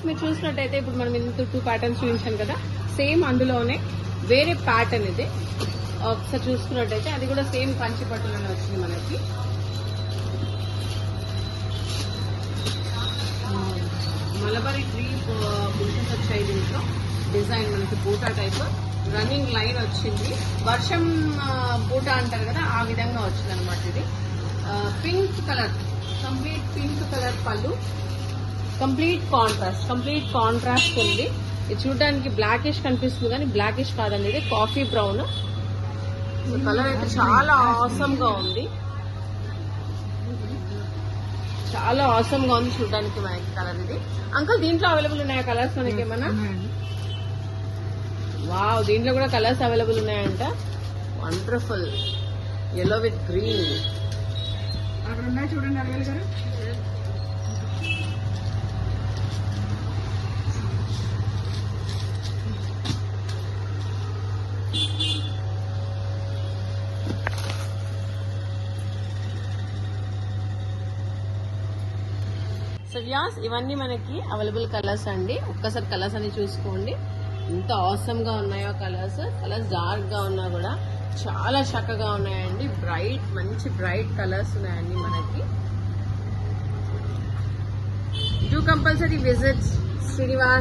మీరు చూసినట్టయితే ఇప్పుడు మనం ఇంత 2 ప్యాటర్న్స్ చూపించాం కదా, సేమ్ అందులోనే వేరే ప్యాటర్న్ ఇది. ఒకసారి చూసుకున్నట్టయితే అది కూడా సేమ్ కంచి పట్టులోనే వచ్చింది మనకి. మలబారీ ట్రీ బుల్సెస్ వచ్చాయి దీంట్లో. డిజైన్ మనకి బూటా టైప్ రన్నింగ్ లైన్ వచ్చింది. వర్షం బూటా అంటారు కదా, ఆ విధంగా వచ్చింది అనమాట. ఇది pink colour, complete pink colour పళ్ళు, కంప్లీట్ కాంట్రాస్ట్ ఉంది. ఇది చూడడానికి బ్లాకిష్ కనిపిస్తుంది కానీ బ్లాకిష్ కాదండి, ఇది కాఫీ బ్రౌన్. కలర్ అయితే చాలా ఆసమ్ గా ఉంది, చాలా ఆసమ్ గా ఉంది చూడడానికి మనకి కలర్ ఇది. అంకుల్ దీంట్లో అవైలబుల్ ఉన్నాయా కలర్స్ మనకి ఏమన్నా? వావ్, దీంట్లో కూడా కలర్స్ అవైలబుల్ ఉన్నాయంట. వండర్ఫుల్. yellow విత్ గ్రీన్ అక్కడ ఉన్నాయి చూడండి అవైలబుల్ గారు. సో యాస్, ఇవన్నీ మనకి అవైలబుల్ కలర్స్ అండి. ఒక్కసారి కలర్స్ అన్ని చూసుకోండి, ఎంత ఆసమ్ గా ఉన్నాయో కలర్స్. కలర్స్ డార్క్ గా ఉన్నా కూడా చాలా చక్కగా ఉన్నాయండి. బ్రైట్, మంచి బ్రైట్ కలర్స్ ఉన్నాయండి మనకి. Do compulsory visit Srinivas